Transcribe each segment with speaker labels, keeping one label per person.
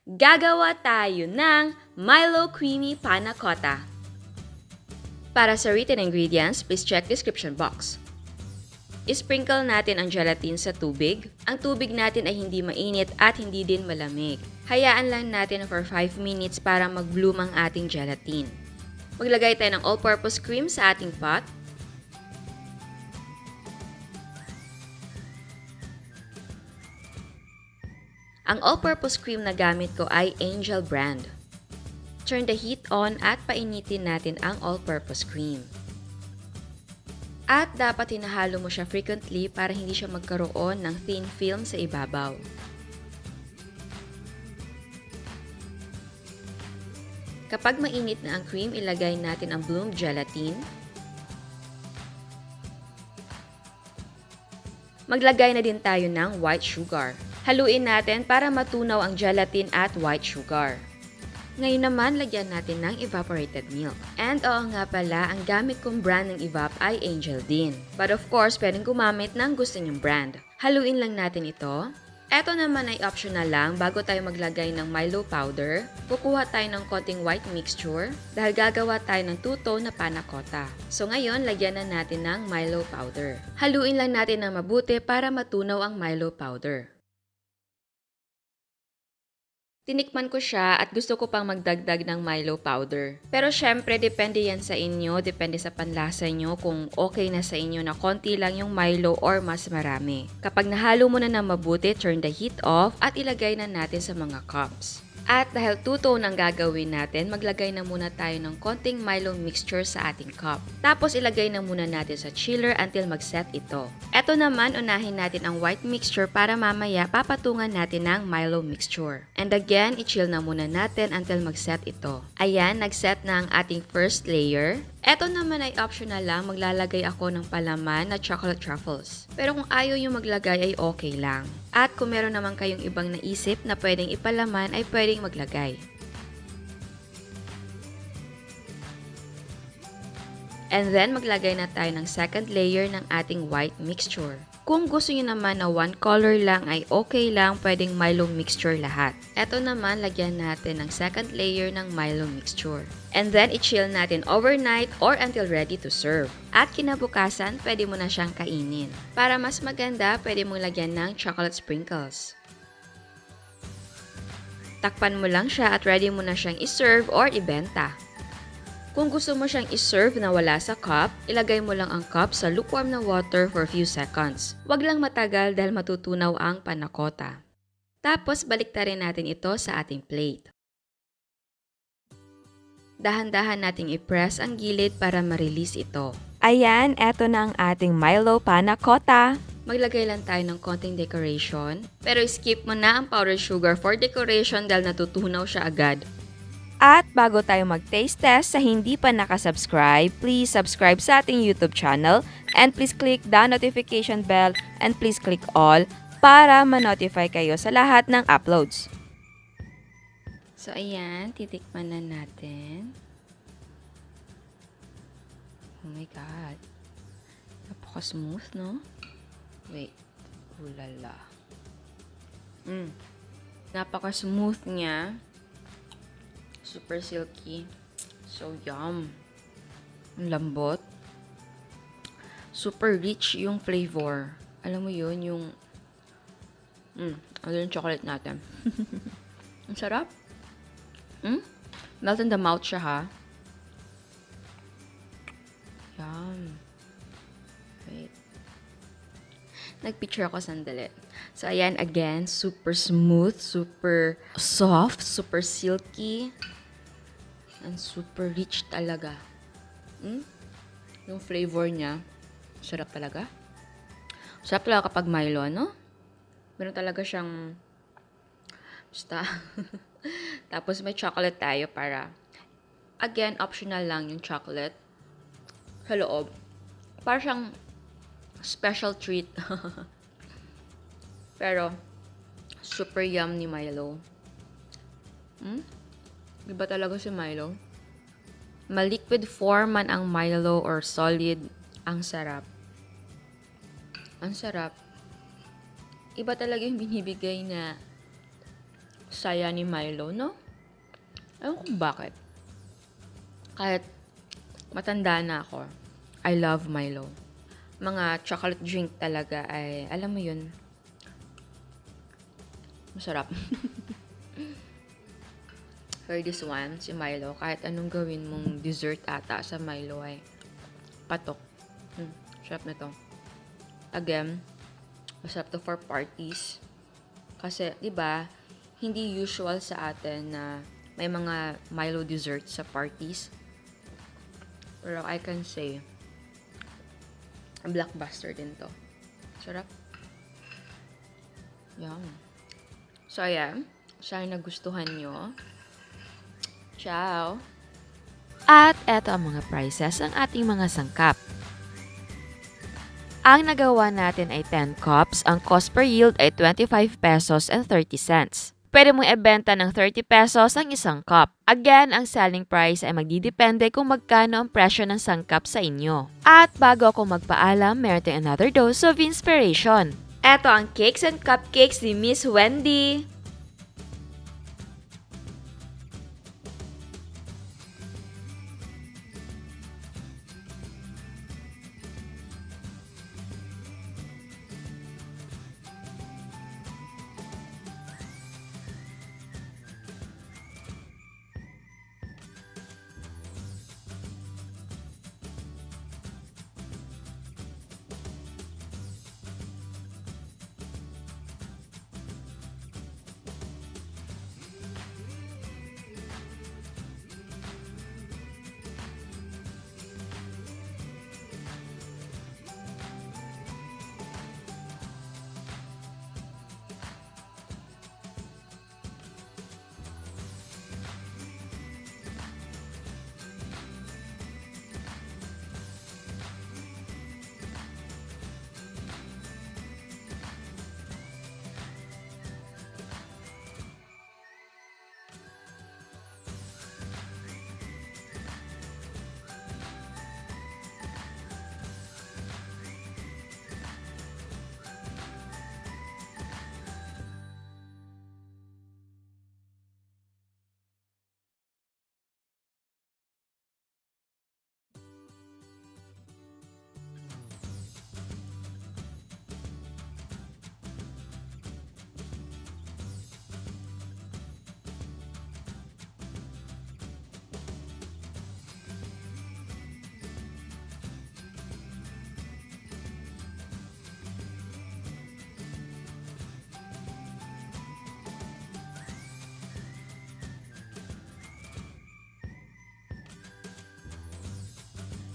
Speaker 1: Gagawa tayo ng Milo Creamy Panna Cotta. Para sa written ingredients, please check description box. Isprinkle natin ang gelatin sa tubig. Ang tubig natin ay hindi mainit at hindi din malamig. Hayaan lang natin for 5 minutes para mag-bloom ang ating gelatin. Maglagay tayo ng all-purpose cream sa ating pot. Ang all-purpose cream na gamit ko ay Angel brand. Turn the heat on at painitin natin ang all-purpose cream. At dapat hinahalo mo siya frequently para hindi siya magkaroon ng thin film sa ibabaw. Kapag mainit na ang cream, ilagay natin ang bloomed gelatin. Maglagay na din tayo ng white sugar. Haluin natin para matunaw ang gelatin at white sugar. Ngayon naman, lagyan natin ng evaporated milk. And oo nga pala, ang gamit kong brand ng evap ay Angel din. But of course, pwedeng gumamit ng gusto nyong brand. Haluin lang natin ito. Ito naman ay optional lang bago tayo maglagay ng Milo powder. Kukuha tayo ng konting white mixture dahil gagawa tayo ng two-tone na panna cotta. So ngayon, lagyan na natin ng Milo powder. Haluin lang natin ng mabuti para matunaw ang Milo powder. Tinikman ko siya at gusto ko pang magdagdag ng Milo powder. Pero syempre, depende yan sa inyo, depende sa panlasa nyo kung okay na sa inyo na konti lang yung Milo or mas marami. Kapag nahalo mo na ng mabuti, turn the heat off at ilagay na natin sa mga cups. At dahil two-tone ang gagawin natin, maglagay na muna tayo ng konting Milo mixture sa ating cup. Tapos ilagay na muna natin sa chiller until mag-set ito. Ito naman, unahin natin ang white mixture para mamaya papatungan natin ng Milo mixture. And again, i-chill na muna natin until mag-set ito. Ayan, nag-set na ang ating first layer. Ito naman ay optional lang, maglalagay ako ng palaman na chocolate truffles. Pero kung ayaw yung maglagay ay okay lang. At kung meron naman kayong ibang naisip na pwedeng ipalaman ay pwedeng maglagay. And then maglagay na tayo ng second layer ng ating white mixture. Kung gusto niyo naman na one color lang ay okay lang, pwedeng Milo mixture lahat. Ito naman, lagyan natin ng second layer ng Milo mixture. And then, i-chill natin overnight or until ready to serve. At kinabukasan, pwede mo na siyang kainin. Para mas maganda, pwede mong lagyan ng chocolate sprinkles. Takpan mo lang siya at ready mo na siyang i-serve or ibenta. Kung gusto mo siyang i-serve na wala sa cup, ilagay mo lang ang cup sa lukewarm na water for a few seconds. Huwag lang matagal dahil matutunaw ang panna cotta. Tapos baliktarin natin ito sa ating plate. Dahan-dahan nating i-press ang gilid para ma-release ito. Ayan, eto na ang ating Milo panna cotta. Maglagay lang tayo ng konting decoration. Pero skip mo na ang powdered sugar for decoration dahil natutunaw siya agad. At bago tayo mag-taste test, sa hindi pa nakasubscribe, please subscribe sa ating YouTube channel and please click the notification bell and please click all para ma-notify kayo sa lahat ng uploads. So ayan, titikman na natin. Oh my God. Napaka-smooth, no? Wait. Ulala. Napaka-smooth niya. Super silky. So, yum. Ang lambot. Super rich yung flavor. Alam mo yun, yung ano yung chocolate natin. Ang sarap. Melt in the mouth siya, ha? Yum. Wait. Nagpicture ako sandali. So, ayan, again, super smooth, super soft, super silky. And super rich talaga. Yung flavor niya, sarap talaga. Sarap talaga kapag Milo, no? Meron talaga siyang basta. Tapos may chocolate tayo para, again, optional lang yung chocolate sa loob. Para siyang special treat. Pero, super yum ni Milo. Iba talaga si Milo. Ma-liquid form man ang Milo or solid, ang sarap. Ang sarap. Iba talaga yung binibigay na saya ni Milo, no? Ewan kung bakit. Kahit matanda na ako, I love Milo. Mga chocolate drink talaga ay, alam mo yun, masarap. For this one, si Milo, kahit anong gawin mong dessert ata sa Milo ay patok. Sarap na to. Again, masarap to for parties. Kasi, di ba, hindi usual sa atin na may mga Milo dessert sa parties. Pero I can say, blockbuster din to. Sarap. Yum. So, ayan. Sana nagustuhan nyo. Ciao!
Speaker 2: At eto ang mga prices ng ating mga sangkap. Ang nagawa natin ay 10 cups. Ang cost per yield ay 25 pesos and 30 cents. Pwede mong ibenta ng 30 pesos ang isang cup. Again, ang selling price ay magdidepende kung magkano ang presyo ng sangkap sa inyo. At bago ako magpaalam, meron tayong another dose of inspiration.
Speaker 1: Eto ang cakes and cupcakes ni Miss Wendy.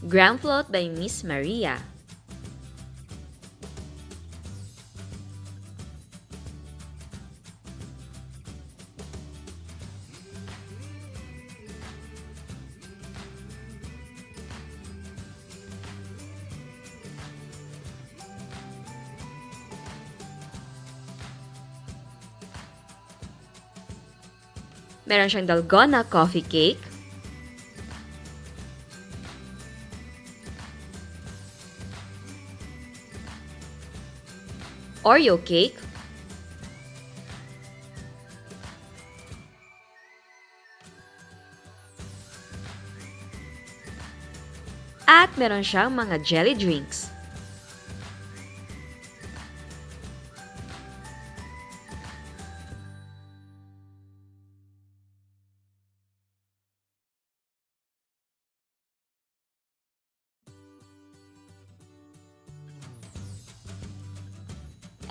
Speaker 1: Ground Float by Miss Maria. Meron siyang dalgona coffee cake, Oreo cake, at meron siyang mga jelly drinks.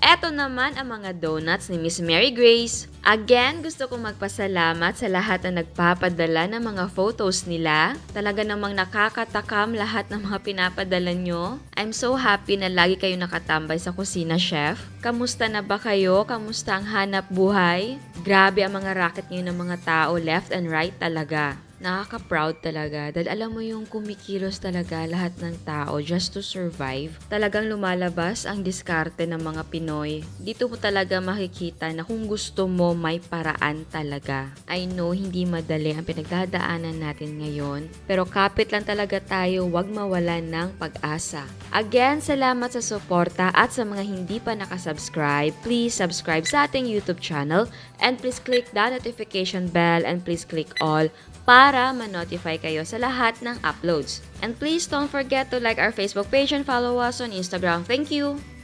Speaker 1: Eto naman ang mga donuts ni Miss Mary Grace. Again, gusto kong magpasalamat sa lahat na nagpapadala ng mga photos nila. Talaga namang nakakatakam lahat ng mga pinapadala nyo. I'm so happy na lagi kayo nakatambay sa Kusina, Chef. Kamusta na ba kayo? Kamusta ang hanap buhay? Grabe ang mga racket ngayon ng mga tao, left and right talaga. Nakaka-proud talaga dahil alam mo yung kumikilos talaga lahat ng tao just to survive. Talagang lumalabas ang diskarte ng mga Pinoy. Dito mo talaga makikita na kung gusto mo may paraan talaga. I know hindi madali ang pinagdadaanan natin ngayon, pero kapit lang talaga tayo, wag mawalan ng pag-asa. Again, salamat sa suporta at sa mga hindi pa nakasubscribe, please subscribe sa ating YouTube channel and please click the notification bell and please click all para ma-notify kayo sa lahat ng uploads. And please don't forget to like our Facebook page and follow us on Instagram. Thank you!